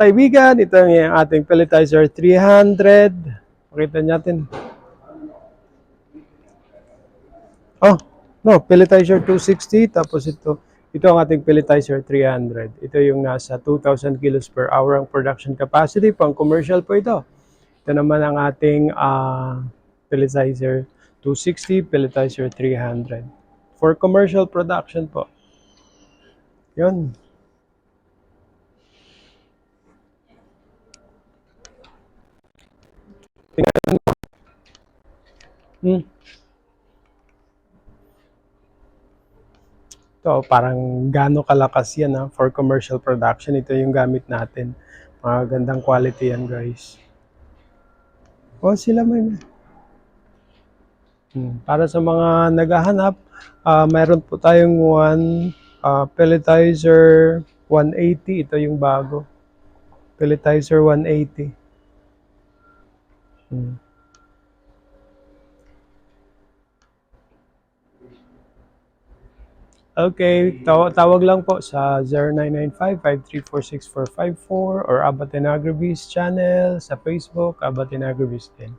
kaibigan, ito yung ating pelletizer 300. Pakita natin. Oh, no, pelletizer 260, tapos ito ang ating pelletizer 300. Ito yung nasa 2,000 kilos per hour ang production capacity, pang commercial po ito. Ito naman ang ating pelletizer 260, pelletizer 300. For commercial production po. Yun. Hmm. Ito, parang gano'ng kalakas yan for commercial production. Ito yung gamit natin. Mga gandang quality yan, guys. Oh, sila may... Para sa mga naghahanap, mayroon po tayong pelletizer 180. Ito yung bago. Pelletizer 180. Okay, tawag lang po sa 0995-534-6454 or Abatin Agribiz channel sa Facebook, Abatin Agribiz din.